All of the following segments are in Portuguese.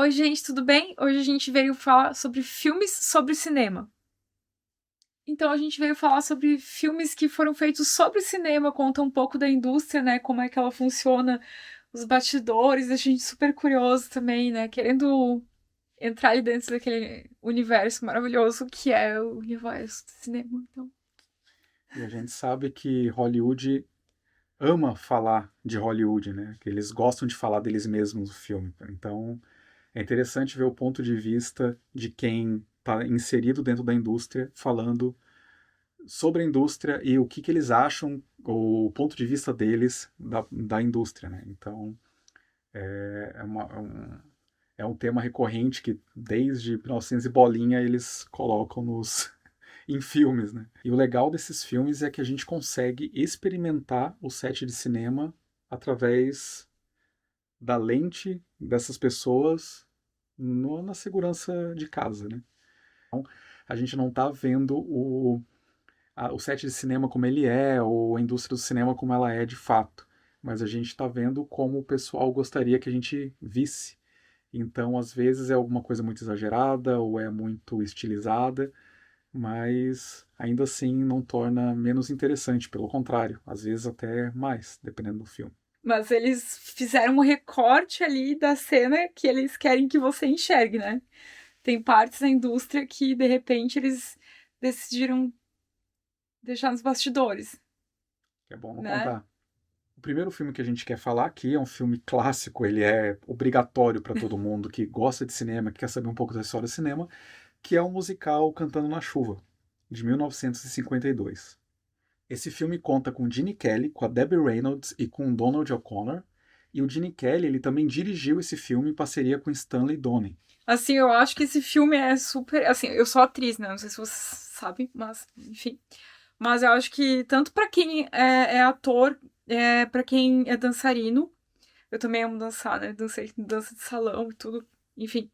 Oi, gente, tudo bem? Hoje a gente veio falar sobre filmes sobre cinema. Então, a gente veio falar sobre filmes que foram feitos sobre cinema, conta um pouco da indústria, né? Como é que ela funciona, os bastidores, deixa a gente super curioso também, né? Querendo entrar ali dentro daquele universo maravilhoso que é o universo do cinema. Então, E a gente sabe que Hollywood ama falar de Hollywood, né? Que eles gostam de falar deles mesmos no filme. Então, é interessante ver o ponto de vista de quem está inserido dentro da indústria falando sobre a indústria e o que eles acham, o ponto de vista deles da indústria, né? Então, é um tema recorrente que desde 1900 e bolinha eles colocam em filmes, né? E o legal desses filmes é que a gente consegue experimentar o set de cinema através da lente dessas pessoas na segurança de casa, né? Então, a gente não está vendo o set de cinema como ele é, ou a indústria do cinema como ela é de fato, mas a gente está vendo como o pessoal gostaria que a gente visse. Então, às vezes é alguma coisa muito exagerada ou é muito estilizada, mas ainda assim não torna menos interessante, pelo contrário, às vezes até mais, dependendo do filme. mas eles fizeram um recorte ali da cena que eles querem que você enxergue, né? Tem partes da indústria que, de repente, eles decidiram deixar nos bastidores, Que é bom não né? contar. O primeiro filme que a gente quer falar aqui é um filme clássico, ele é obrigatório para todo mundo que gosta de cinema, que quer saber um pouco da história do cinema, que é o musical Cantando na Chuva, de 1952. Esse filme conta com Gene Kelly, com a Debbie Reynolds e com Donald O'Connor. E o Gene Kelly ele também dirigiu esse filme em parceria com Stanley Donen. Assim, eu acho que esse filme é super. Assim, eu sou atriz, né? Não sei se você sabe, mas, enfim. Mas eu acho que tanto pra quem é ator, para quem é dançarino, eu também amo dançar, né? Dancei dança de salão e tudo, enfim.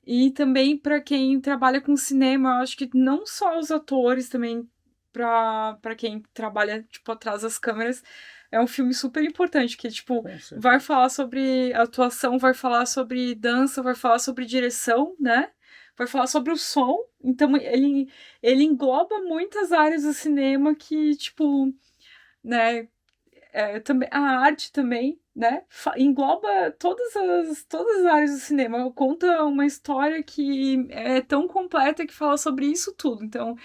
E também pra quem trabalha com cinema, eu acho que não só os atores, também pra quem trabalha, tipo, atrás das câmeras, é um filme super importante, que, tipo, Com vai certeza. falar sobre atuação, vai falar sobre dança, vai falar sobre direção, né? Vai falar sobre o som. Então, ele engloba muitas áreas do cinema que, tipo, né? Também, a arte também, né? Engloba todas as áreas do cinema. Conta uma história que é tão completa que fala sobre isso tudo. Então,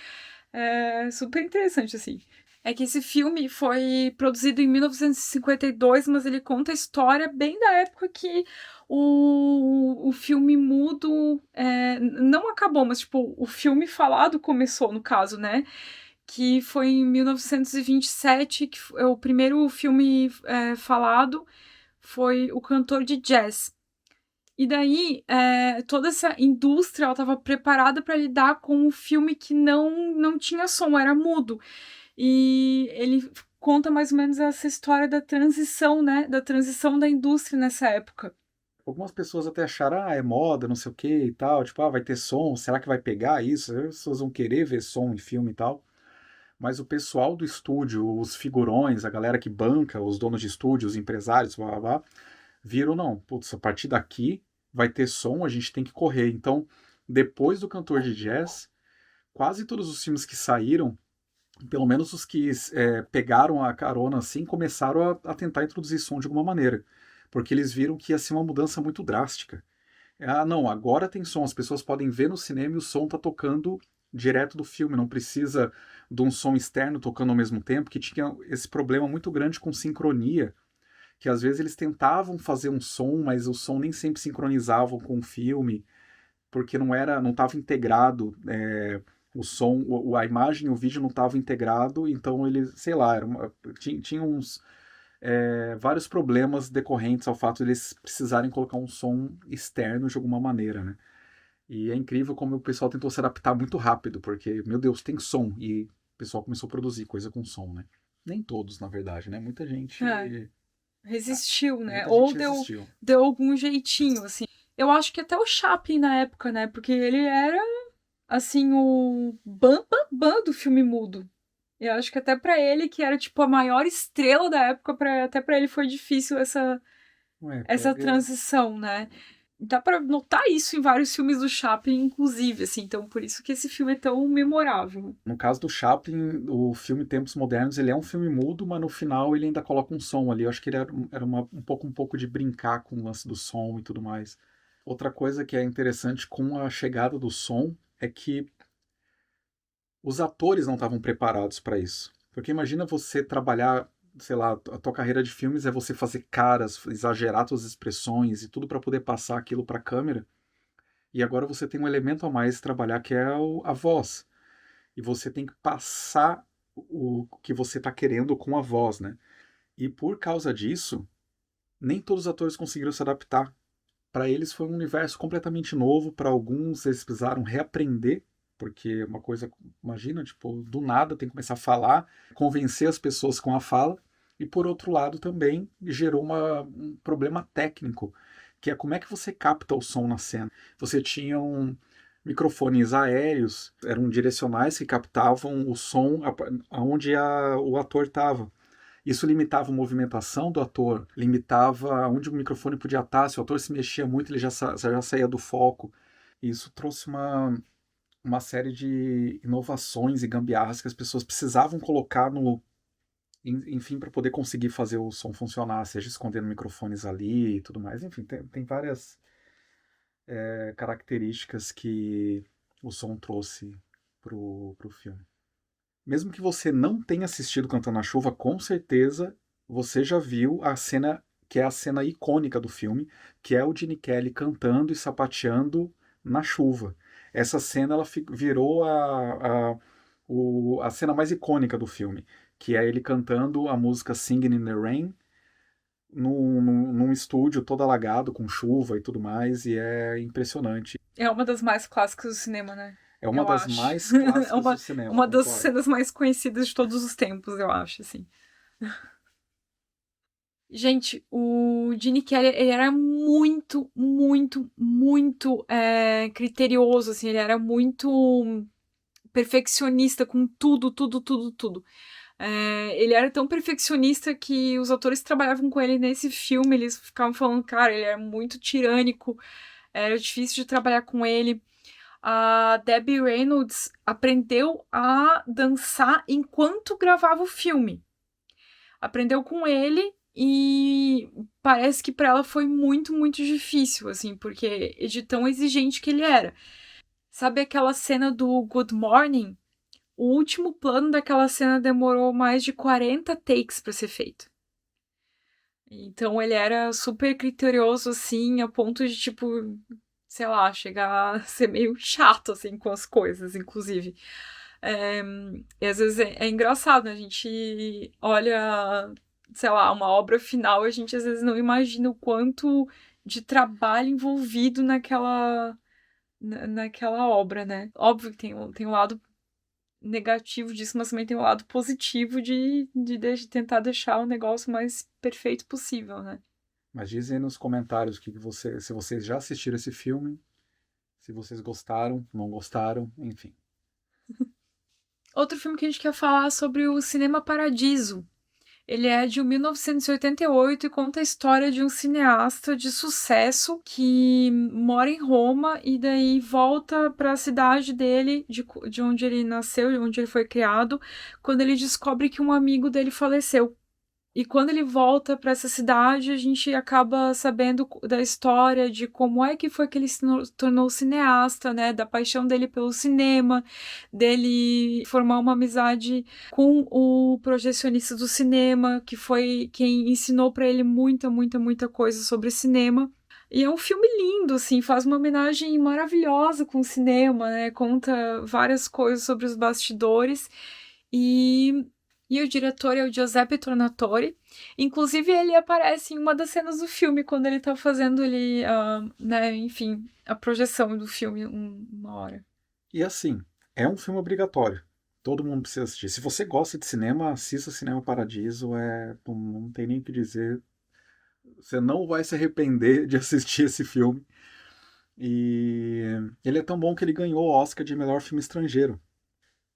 é super interessante, assim. É que esse filme foi produzido em 1952, mas ele conta a história bem da época que o filme mudo não acabou, mas tipo, o filme falado começou, no caso, né? Que foi em 1927, que é o primeiro filme falado foi O Cantor de Jazz. E daí, toda essa indústria estava preparada para lidar com um filme que não tinha som, era mudo. E ele conta mais ou menos essa história da transição, né? Da transição da indústria nessa época. Algumas pessoas até acharam, é moda, não sei o que e tal, tipo, vai ter som, será que vai pegar isso? As pessoas vão querer ver som em filme e tal. Mas o pessoal do estúdio, os figurões, a galera que banca, os donos de estúdio, os empresários, blá blá blá, viram, não, putz, a partir daqui vai ter som, a gente tem que correr. Então, depois do Cantor de Jazz, quase todos os filmes que saíram, pelo menos os que pegaram a carona assim, começaram a tentar introduzir som de alguma maneira. Porque eles viram que ia ser uma mudança muito drástica. Ah, não, agora tem som, as pessoas podem ver no cinema e o som tá tocando direto do filme, não precisa de um som externo tocando ao mesmo tempo, que tinha esse problema muito grande com sincronia, que às vezes eles tentavam fazer um som, mas o som nem sempre sincronizava com o filme, porque não estava integrado, o som, a imagem e o vídeo não estavam integrado, então eles, sei lá, tinha uns vários problemas decorrentes ao fato de eles precisarem colocar um som externo de alguma maneira, né? E é incrível como o pessoal tentou se adaptar muito rápido, porque, meu Deus, tem som, e o pessoal começou a produzir coisa com som, né? Nem todos, na verdade, né? É, resistiu, né? Muita Ou gente deu, resistiu. deu algum jeitinho, assim. Eu acho que até o Chaplin na época, né? Porque ele era, assim, o bam do filme mudo. Eu acho que até pra ele, que era, tipo, a maior estrela da época, até pra ele foi difícil essa Ué, essa pega. transição, né? dá pra notar isso em vários filmes do Chaplin, inclusive, assim. Então, por isso que esse filme é tão memorável. No caso do Chaplin, o filme Tempos Modernos, ele é um filme mudo, mas no final ele ainda coloca um som ali. Eu acho que ele era um pouco de brincar com o lance do som e tudo mais. Outra coisa que é interessante com a chegada do som é que os atores não estavam preparados para isso. Porque imagina você trabalhar, sei lá, a tua carreira de filmes é você fazer caras, exagerar suas expressões e tudo para poder passar aquilo para a câmera. E agora você tem um elemento a mais trabalhar que é a voz. E você tem que passar o que você está querendo com a voz, né? E por causa disso, nem todos os atores conseguiram se adaptar. Para eles foi um universo completamente novo, para alguns eles precisaram reaprender, porque é uma coisa, imagina, tipo, do nada tem que começar a falar, convencer as pessoas com a fala, e por outro lado também gerou um problema técnico, que é como é que você capta o som na cena. Você tinha microfones aéreos, eram direcionais que captavam o som aonde o ator estava. Isso limitava a movimentação do ator, limitava onde o microfone podia estar. Se o ator se mexia muito, ele já saía do foco. E isso trouxe uma série de inovações e gambiarras que as pessoas precisavam colocar enfim, para poder conseguir fazer o som funcionar, seja escondendo microfones ali e tudo mais. Enfim, tem várias características que o som trouxe pro filme. Mesmo que você não tenha assistido Cantando na Chuva, com certeza você já viu a cena que é a cena icônica do filme, que é o Gene Kelly cantando e sapateando na chuva. Essa cena ela virou a cena mais icônica do filme, que é ele cantando a música Singing in the Rain num estúdio todo alagado, com chuva e tudo mais, e é impressionante. É uma das mais clássicas do cinema, né? É uma Eu das acho. mais É clássicas do uma, cinema, uma das concordo. cenas mais conhecidas de todos os tempos, eu acho, assim. Gente, o Gene Kelly, ele era muito, muito, muito criterioso, assim, ele era muito perfeccionista com tudo, tudo, tudo, tudo. Ele era tão perfeccionista que os atores que trabalhavam com ele nesse filme, eles ficavam falando, cara, ele era muito tirânico, era difícil de trabalhar com ele. A Debbie Reynolds aprendeu a dançar enquanto gravava o filme. Aprendeu com ele e parece que para ela foi muito, muito difícil, assim, porque de tão exigente que ele era. Sabe aquela cena do Good Morning? O último plano daquela cena demorou mais de 40 takes para ser feito. Então ele era super criterioso, assim, a ponto de, tipo, sei lá, chegar a ser meio chato, assim, com as coisas, inclusive. E às vezes é engraçado, né? A gente olha, sei lá, uma obra final, a gente às vezes não imagina o quanto de trabalho envolvido naquela obra, né? Óbvio que tem um lado negativo disso, mas também tem um lado positivo de tentar deixar o negócio mais perfeito possível, né? Mas dizem nos comentários se vocês já assistiram esse filme, se vocês gostaram, não gostaram, enfim. Outro filme que a gente quer falar é sobre o Cinema Paradiso. Ele é de 1988 e conta a história de um cineasta de sucesso que mora em Roma e daí volta para a cidade dele, de onde ele nasceu, de onde ele foi criado, quando ele descobre que um amigo dele faleceu. E quando ele volta para essa cidade, a gente acaba sabendo da história de como é que foi que ele se tornou cineasta, né? Da paixão dele pelo cinema, dele formar uma amizade com o projecionista do cinema, que foi quem ensinou para ele muita, muita, muita coisa sobre cinema. E é um filme lindo, assim, faz uma homenagem maravilhosa com o cinema, né? Conta várias coisas sobre os bastidores. E o diretor é o Giuseppe Tornatore. Inclusive, ele aparece em uma das cenas do filme, quando ele tá fazendo ali, né, enfim, a projeção do filme uma hora. E assim, é um filme obrigatório. Todo mundo precisa assistir. Se você gosta de cinema, assista Cinema Paradiso. Não tem nem o que dizer. Você não vai se arrepender de assistir esse filme. E ele é tão bom que ele ganhou o Oscar de melhor filme estrangeiro.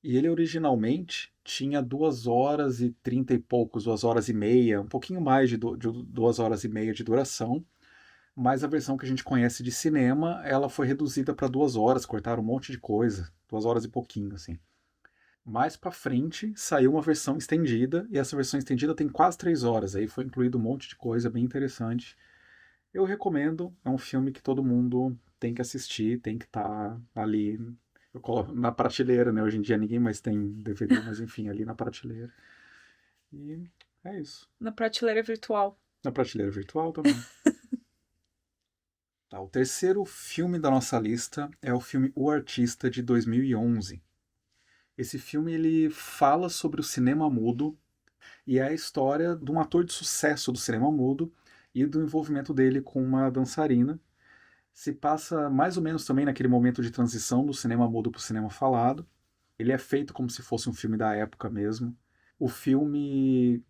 E ele originalmente tinha 2 horas e 30 e poucos, 2 horas e meia, um pouquinho mais de 2 horas e meia de duração. Mas a versão que a gente conhece de cinema, ela foi reduzida para 2 horas, cortaram um monte de coisa, 2 horas e pouquinho, assim. Mais pra frente saiu uma versão estendida, e essa versão estendida tem quase 3 horas. Aí foi incluído um monte de coisa bem interessante. Eu recomendo, é um filme que todo mundo tem que assistir, tem que estar ali. Eu coloco na prateleira, né? Hoje em dia ninguém mais tem DVD, mas enfim, ali na prateleira. E é isso. Na prateleira virtual. Na prateleira virtual também. Tá, o terceiro filme da nossa lista é o filme O Artista, de 2011. Esse filme ele fala sobre o cinema mudo e é a história de um ator de sucesso do cinema mudo e do envolvimento dele com uma dançarina. Se passa mais ou menos também naquele momento de transição do cinema mudo para o cinema falado. Ele é feito como se fosse um filme da época mesmo. O filme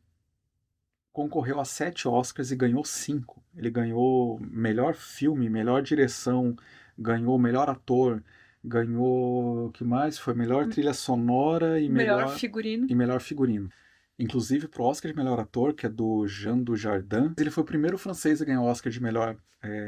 concorreu a 7 Oscars e ganhou 5. Ele ganhou melhor filme, melhor direção, ganhou melhor ator, ganhou, o que mais? Foi melhor trilha sonora Melhor figurino. e melhor figurino. Inclusive pro Oscar de melhor ator, que é do Jean Dujardin, ele foi o primeiro francês a ganhar o Oscar de melhor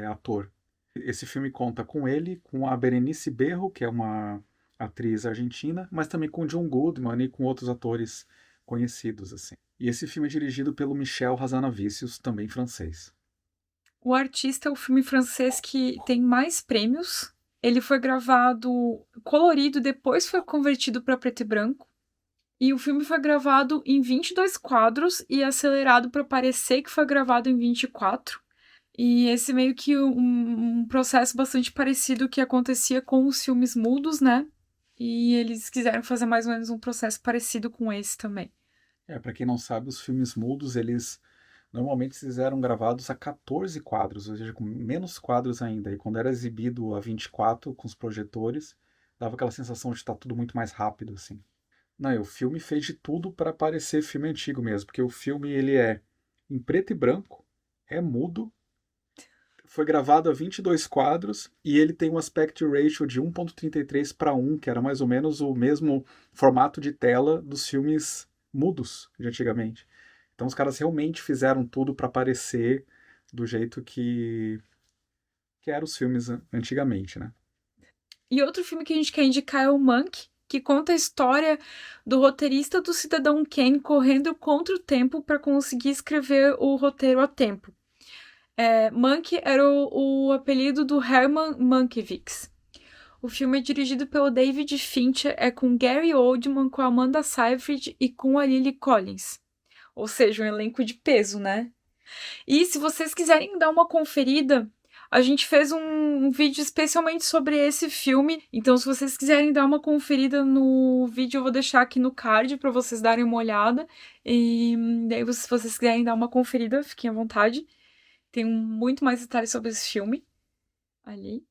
ator. Esse filme conta com ele, com a Berenice Berro, que é uma atriz argentina, mas também com John Goodman e com outros atores conhecidos, assim. E esse filme é dirigido pelo Michel Hazanavicius, também francês. O Artista é o filme francês que tem mais prêmios. Ele foi gravado colorido, depois foi convertido para preto e branco. E o filme foi gravado em 22 quadros e acelerado para parecer que foi gravado em 24. E esse meio que um processo bastante parecido que acontecia com os filmes mudos, né? E eles quiseram fazer mais ou menos um processo parecido com esse também. Para quem não sabe, os filmes mudos, eles normalmente eram gravados a 14 quadros, ou seja, com menos quadros ainda. E quando era exibido a 24 com os projetores, dava aquela sensação de estar tudo muito mais rápido, assim. Não, e o filme fez de tudo para parecer filme antigo mesmo, porque o filme ele é em preto e branco, é mudo, foi gravado a 22 quadros e ele tem um aspect ratio de 1.33 para 1, que era mais ou menos o mesmo formato de tela dos filmes mudos de antigamente. Então os caras realmente fizeram tudo para parecer do jeito que eram os filmes antigamente, né? E outro filme que a gente quer indicar é o Mank, que conta a história do roteirista do Cidadão Kane correndo contra o tempo para conseguir escrever o roteiro a tempo. Mank era o apelido do Herman Mankiewicz. O filme é dirigido pelo David Fincher, é com Gary Oldman, com a Amanda Seyfried e com a Lily Collins. Ou seja, um elenco de peso, né? E se vocês quiserem dar uma conferida, a gente fez um vídeo especialmente sobre esse filme. Então, se vocês quiserem dar uma conferida no vídeo, eu vou deixar aqui no card para vocês darem uma olhada. E daí, se vocês quiserem dar uma conferida, fiquem à vontade. Tem muito mais detalhes sobre esse filme ali,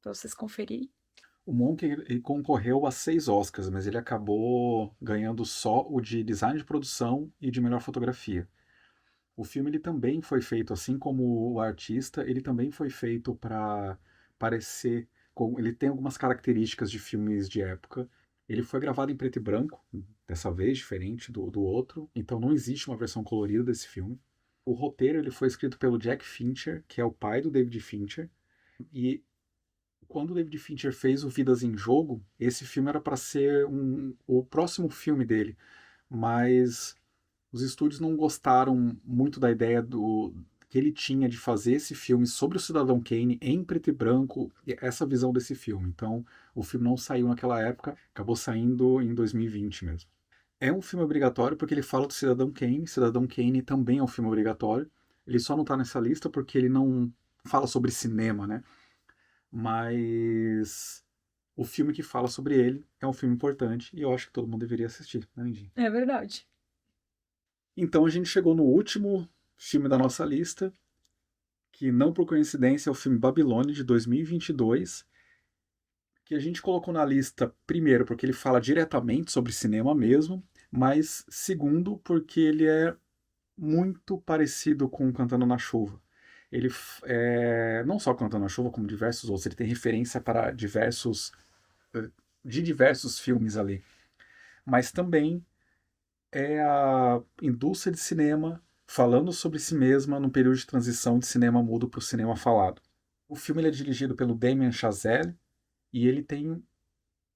para vocês conferirem. O Monk ele concorreu a 6 Oscars, mas ele acabou ganhando só o de design de produção e de melhor fotografia. O filme ele também foi feito, assim como o artista, ele também foi feito para parecer. Ele tem algumas características de filmes de época. Ele foi gravado em preto e branco, dessa vez diferente do outro, então não existe uma versão colorida desse filme. O roteiro ele foi escrito pelo Jack Fincher, que é o pai do David Fincher, e quando o David Fincher fez o Vidas em Jogo, esse filme era para ser o próximo filme dele, mas os estúdios não gostaram muito da ideia que ele tinha de fazer esse filme sobre o Cidadão Kane em preto e branco, essa visão desse filme. Então, o filme não saiu naquela época, acabou saindo em 2020 mesmo. É um filme obrigatório porque ele fala do Cidadão Kane. Cidadão Kane também é um filme obrigatório. Ele só não está nessa lista porque ele não fala sobre cinema, né? Mas o filme que fala sobre ele é um filme importante e eu acho que todo mundo deveria assistir, né, Lindinha? É verdade. Então a gente chegou no último filme da nossa lista, que não por coincidência é o filme Babilônia, de 2022, que a gente colocou na lista, primeiro, porque ele fala diretamente sobre cinema mesmo, mas segundo, porque ele é muito parecido com Cantando na Chuva. Ele não só Cantando na Chuva, como diversos outros, ele tem referência para de diversos filmes ali. Mas também é a indústria de cinema falando sobre si mesma num período de transição de cinema mudo para o cinema falado. O filme ele é dirigido pelo Damien Chazelle e ele tem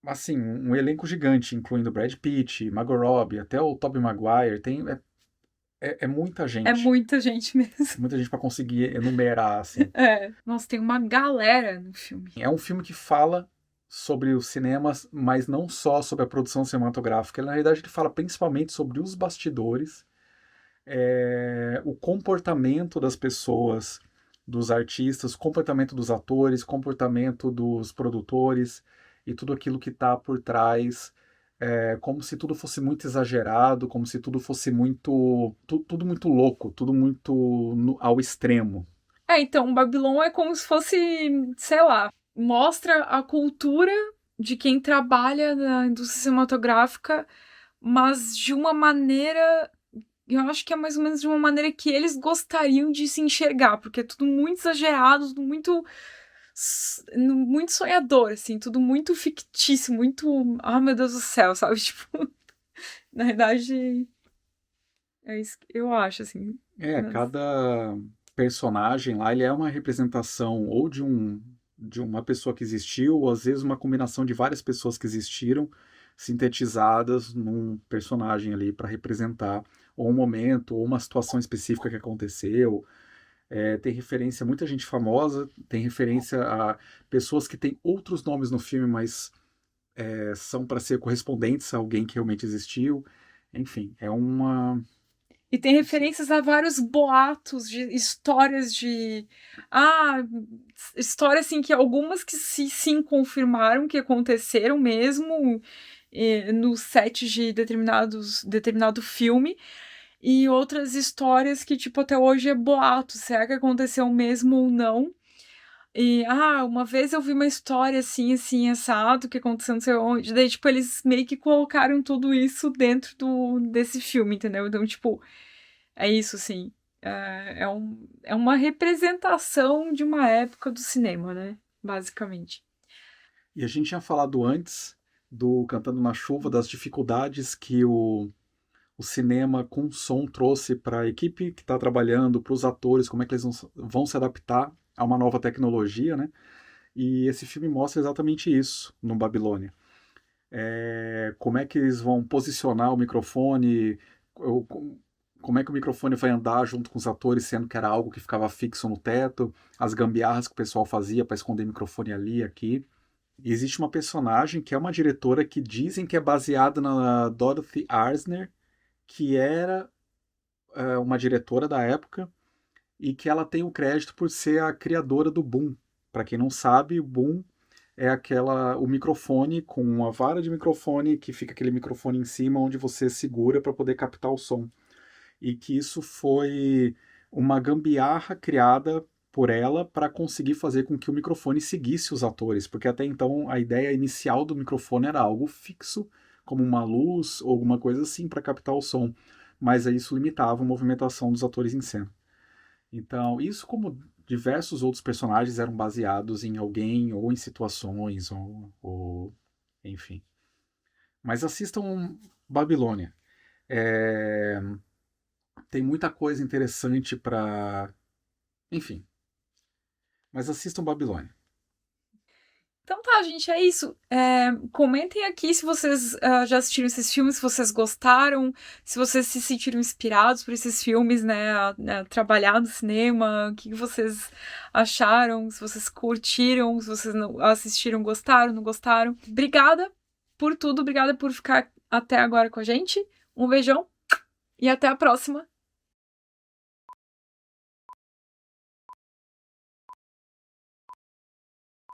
assim um elenco gigante, incluindo Brad Pitt, Margot Robbie, até o Tobey Maguire. É muita É gente. muita gente mesmo. Muita gente para conseguir enumerar, assim. É. Nossa, tem uma galera no filme. É um filme que fala sobre os cinemas, mas não só sobre a produção cinematográfica. Na realidade, ele fala principalmente sobre os bastidores, o comportamento das pessoas, dos artistas, o comportamento dos atores, o comportamento dos produtores e tudo aquilo que está por trás. Como se tudo fosse muito exagerado, como se tudo fosse tudo muito louco, tudo muito ao extremo. Então, Babylon é como se fosse, sei lá, mostra a cultura de quem trabalha na indústria cinematográfica, mas de uma maneira, eu acho que é mais ou menos de uma maneira que eles gostariam de se enxergar, porque é tudo muito exagerado, tudo muito sonhador, assim, tudo muito fictício, muito, ah, meu Deus do céu, sabe? Tipo, na verdade, é isso que eu acho, assim. Mas... Cada personagem lá, ele é uma representação ou de uma pessoa que existiu, ou às vezes uma combinação de várias pessoas que existiram, sintetizadas num personagem ali para representar ou um momento, ou uma situação específica que aconteceu. Tem referência a muita gente famosa, tem referência a pessoas que têm outros nomes no filme, mas são para ser correspondentes a alguém que realmente existiu. Enfim, é uma. E tem referências a vários boatos de histórias de. Ah, histórias assim que algumas que sim confirmaram que aconteceram mesmo no set de determinado filme. E outras histórias que, tipo, até hoje é boato. Será que aconteceu mesmo ou não? E, uma vez eu vi uma história assim, assim, assado, que aconteceu não sei onde. Daí, tipo, eles meio que colocaram tudo isso dentro desse filme, entendeu? Então, tipo, é isso, assim. É uma representação de uma época do cinema, né? Basicamente. E a gente tinha falado antes do Cantando na Chuva, das dificuldades que o cinema com som trouxe para a equipe que está trabalhando, para os atores, como é que eles vão se adaptar a uma nova tecnologia, né? E esse filme mostra exatamente isso no Babilônia. Como é que eles vão posicionar o microfone, como é que o microfone vai andar junto com os atores, sendo que era algo que ficava fixo no teto, as gambiarras que o pessoal fazia para esconder microfone ali, aqui. E existe uma personagem que é uma diretora que dizem que é baseada na Dorothy Arzner, que era uma diretora da época e que ela tem o crédito por ser a criadora do boom. Para quem não sabe, o boom é o microfone com uma vara de microfone que fica aquele microfone em cima onde você segura para poder captar o som. E que isso foi uma gambiarra criada por ela para conseguir fazer com que o microfone seguisse os atores, porque até então a ideia inicial do microfone era algo fixo, como uma luz ou alguma coisa assim para captar o som, mas aí isso limitava a movimentação dos atores em cena. Então, isso como diversos outros personagens eram baseados em alguém ou em situações ou enfim. Mas assistam Babilônia. É, tem muita coisa interessante para, enfim. Mas assistam Babilônia. Então tá, gente, é isso. Comentem aqui se vocês já assistiram esses filmes, se vocês gostaram, se vocês se sentiram inspirados por esses filmes, né, a trabalhar no cinema, o que vocês acharam, se vocês curtiram, se vocês não assistiram, gostaram, não gostaram. Obrigada por tudo, obrigada por ficar até agora com a gente. Um beijão e até a próxima.